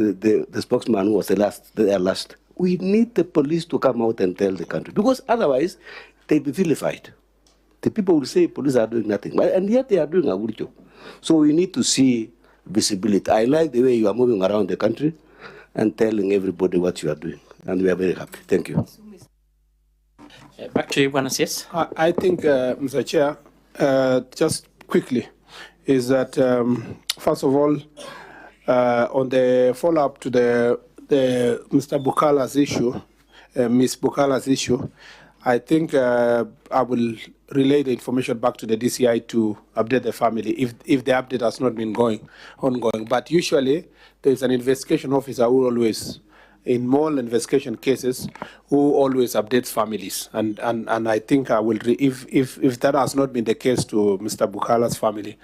the spokesman who was the last. We need the police to come out and tell the country, because otherwise they'll be vilified. The people will say police are doing nothing, and yet they are doing a good job. So we need to see visibility. I like the way you are moving around the country and telling everybody what you are doing, and we are very happy. Thank you. Back to you, Buenos Aires. I think, Mr. Chair, just quickly, is that first of all, on the follow-up to the Mr. Bukala's issue, Ms. Bukala's issue, I think I will relay the information back to the DCI to update the family if the update has not been ongoing. But usually there's an investigation officer who always, in more investigation cases, who always updates families. And I think I will, if that has not been the case to Mr. Bukala's family,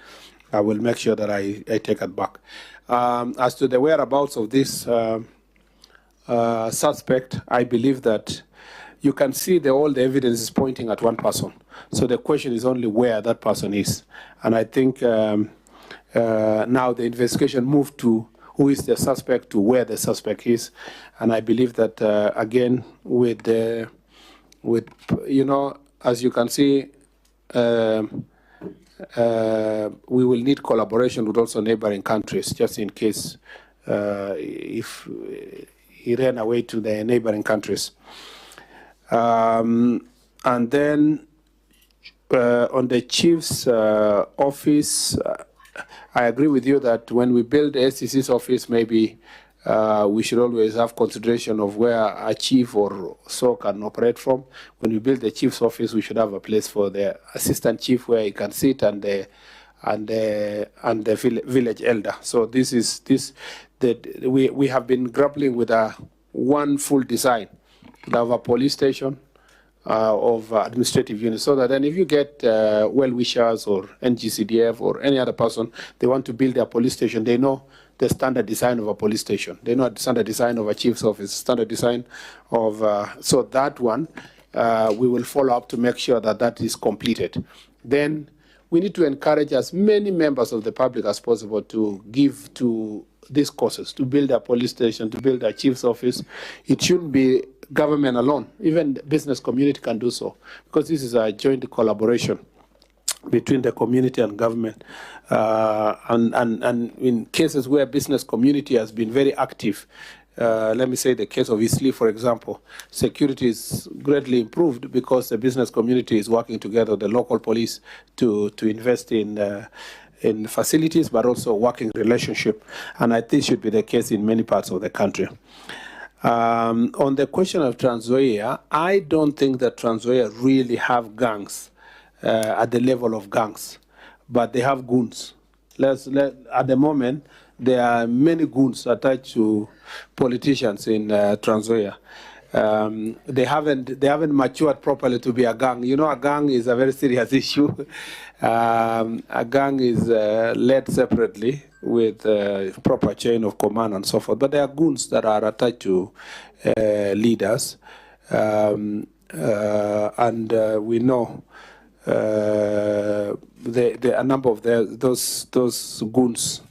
I will make sure that I take it back. As to the whereabouts of this suspect, I believe that you can see all the evidence is pointing at one person. So the question is only where that person is. And I think now the investigation moved to who is the suspect to where the suspect is. And I believe that, again, with you know, as you can see, we will need collaboration with also neighboring countries, just in case if he ran away to the neighboring countries. And then on the chief's office, I agree with you that when we build the SCC's office, maybe we should always have consideration of where a chief or so can operate from. When we build the chief's office, we should have a place for the assistant chief where he can sit and the village elder. So we have been grappling with one full design of a police station of administrative units, so that then if you get well-wishers or NGCDF or any other person, they want to build their police station, they know the standard design of a police station. They know the standard design of a chief's office, standard design of, so that one, we will follow up to make sure that that is completed. Then we need to encourage as many members of the public as possible to give to these causes, to build a police station, to build a chief's office. It shouldn't be government alone. Even the business community can do so, because this is a joint collaboration between the community and government. And in cases where business community has been very active, let me say the case of Eastleigh, for example, security is greatly improved because the business community is working together with the local police to invest in facilities, but also working relationship. And I think this should be the case in many parts of the country. On the question of Trans Nzoia, I don't think that Trans Nzoia really have gangs at the level of gangs, but they have goons. At the moment, there are many goons attached to politicians in Trans Nzoia. They haven't matured properly to be a gang. You know, a gang is a very serious issue. A gang is led separately with proper chain of command and so forth. But there are goons that are attached to leaders, and we know a number of those goons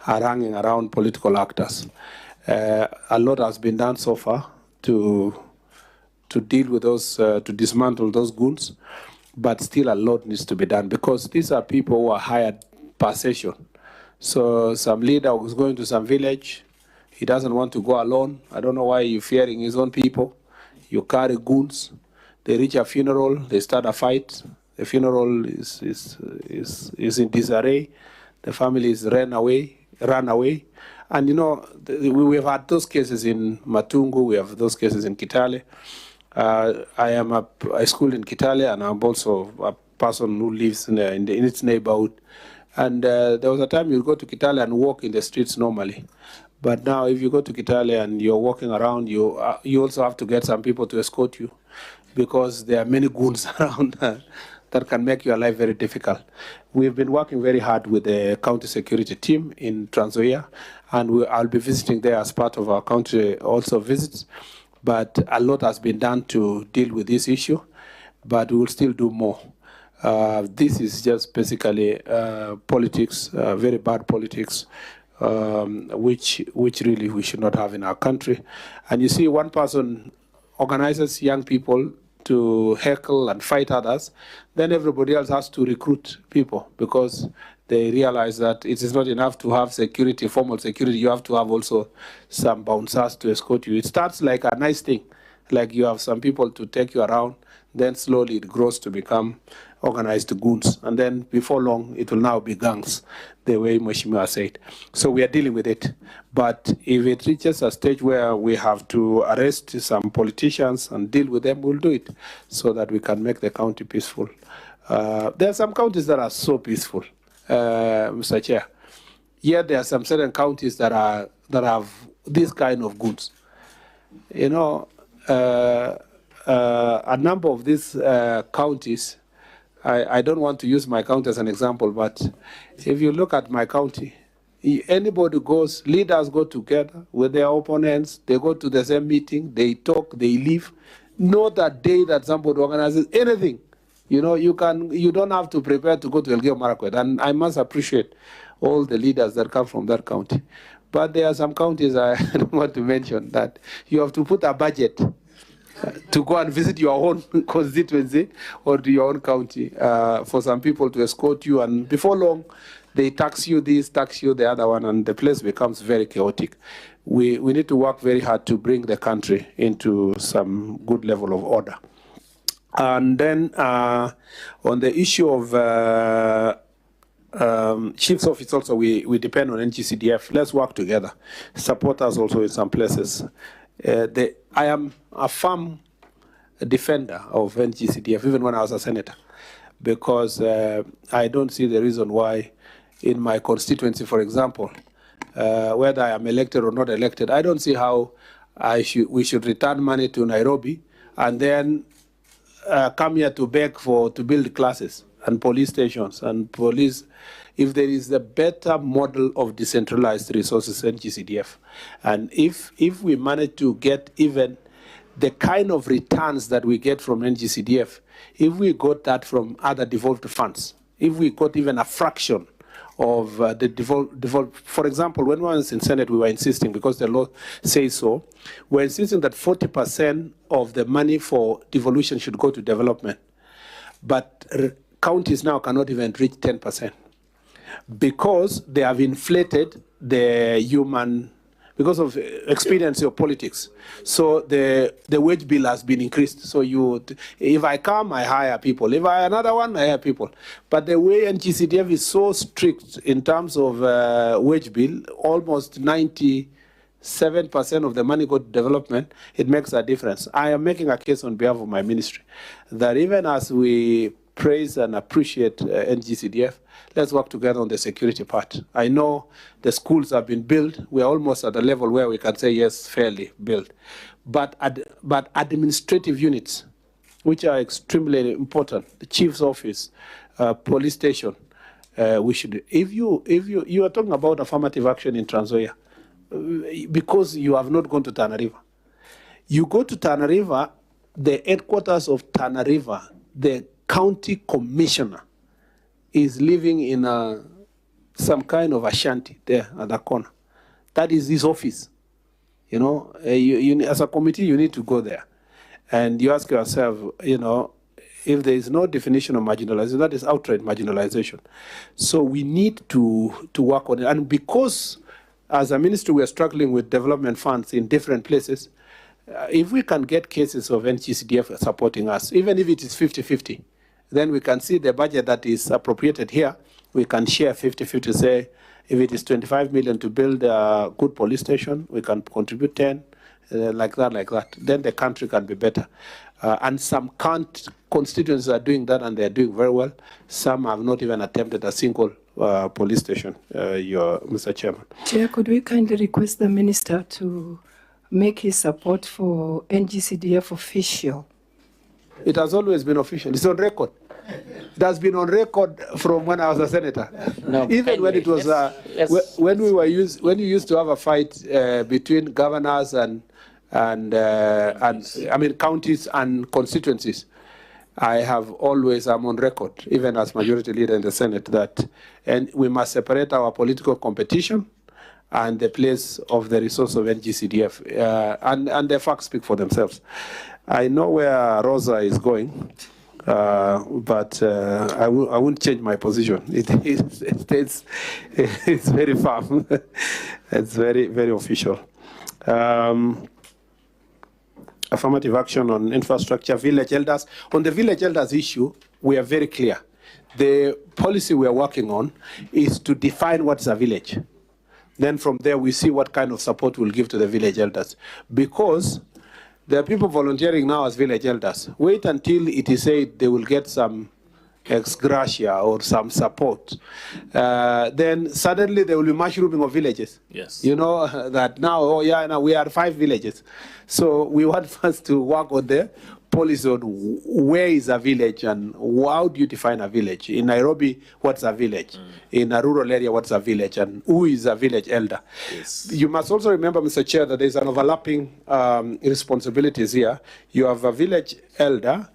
are hanging around political actors. A lot has been done so far to deal with those, to dismantle those goons, but still a lot needs to be done, because these are people who are hired per session. So some leader who's going to some village, he doesn't want to go alone. I don't know why you're fearing his own people. You carry goons. They reach a funeral, they start a fight. The funeral is in disarray. The family is run away. And you know, we've had those cases in Matungu, we have those cases in Kitale. I am a school in Kitale, and I'm also a person who lives in its neighborhood. And there was a time you go to Kitale and walk in the streets normally. But now if you go to Kitale and you're walking around, you also have to get some people to escort you, because there are many goons around that can make your life very difficult. We've been working very hard with the county security team in Trans Nzoia, and I'll be visiting there as part of our county also visits. But a lot has been done to deal with this issue, but we will still do more. This is just basically politics, very bad politics, which really we should not have in our country. And you see, one person organizes young people to heckle and fight others, then everybody else has to recruit people because they realize that it is not enough to have security, formal security. You have to have also some bouncers to escort you. It starts like a nice thing, like you have some people to take you around, then slowly it grows to become organized goons. And then before long, it will now be gangs, the way Mheshimiwa said. So we are dealing with it. But if it reaches a stage where we have to arrest some politicians and deal with them, we'll do it so that we can make the county peaceful. There are some counties that are so peaceful, Mr. Chair. Yet there are some certain counties that have this kind of goods. You know, a number of these counties, I don't want to use my county as an example, but if you look at my county, anybody goes, leaders go together with their opponents, they go to the same meeting, they talk, they leave. Not a day that somebody organizes anything. You know, you don't have to prepare to go to Elgeyo Marakwet, and I must appreciate all the leaders that come from that county. But there are some counties I don't want to mention that you have to put a budget to go and visit your own constituency or to your own county for some people to escort you, and before long, they tax you this, tax you the other one, and the place becomes very chaotic. We need to work very hard to bring the country into some good level of order. And then on the issue of chief's office also, we depend on NGCDF. Let's work together. Support us also in some places. I am a firm defender of NGCDF, even when I was a senator, because I don't see the reason why in my constituency, for example, whether I am elected or not elected, I don't see how we should return money to Nairobi and then come here to beg to build classes and police stations and police. If there is a better model of decentralized resources in GCDF, and if we manage to get even the kind of returns that we get from NGCDF, if we got that from other devolved funds, if we got even a fraction of the devolved, for example, when we were in Senate, we were insisting, because the law says so, we're insisting that 40% of the money for devolution should go to development. But counties now cannot even reach 10%. Because they have inflated the human, because of experience of politics. So the wage bill has been increased. So if I come, I hire people. If I another one, I hire people. But the way NGCDF is so strict in terms of wage bill, almost 97% of the money go to development, it makes a difference. I am making a case on behalf of my ministry that even as we praise and appreciate NGCDF, let's work together on the security part. I know the schools have been built. We're almost at a level where we can say, yes, fairly built. But administrative units, which are extremely important, the chief's office, police station, we should, if you are talking about affirmative action in Trans Nzoia, because you have not gone to Tana River. You go to Tana River, the headquarters of Tana River, the county commissioner is living in some kind of a shanty there at the corner. That is his office. You know, as a committee, you need to go there. And you ask yourself, you know, if there is no definition of marginalization, that is outright marginalization. So we need to work on it. And because as a ministry, we are struggling with development funds in different places, if we can get cases of NGCDF supporting us, even if it is 50-50, then we can see the budget that is appropriated here. We can share 50-50, say, if it is 25 million to build a good police station, we can contribute 10, like that. Then the country can be better. And some constituencies are doing that, and they're doing very well. Some have not even attempted a single police station, Mr. Chairman. Chair, could we kindly request the minister to make his support for NGCDF official? It has always been official. It's on record. It has been on record from when I was a senator. No, even when it was when you used to have a fight between governors and I mean counties and constituencies. I'm on record, even as majority leader in the Senate, that we must separate our political competition and the place of the resource of NGCDF. And the facts speak for themselves. I know where Rosa is going, but I won't change my position. It's very firm. It's very, very official. Affirmative action on infrastructure, village elders. On the village elders issue, we are very clear. The policy we are working on is to define what's a village. Then from there, we see what kind of support we'll give to the village elders. Because there are people volunteering now as village elders. Wait until it is said they will get some ex gratia or some support. Then suddenly there will be mushrooming of villages. Yes. You know, that now, oh yeah, now we are 5 villages. So we want first to work on the policy on where is a village and how do you define a village. In Nairobi, what's a village? In a rural area, what's a village? And who is a village elder? Yes. You must also remember, Mr. Chair, that there's an overlapping responsibilities here. You have a village elder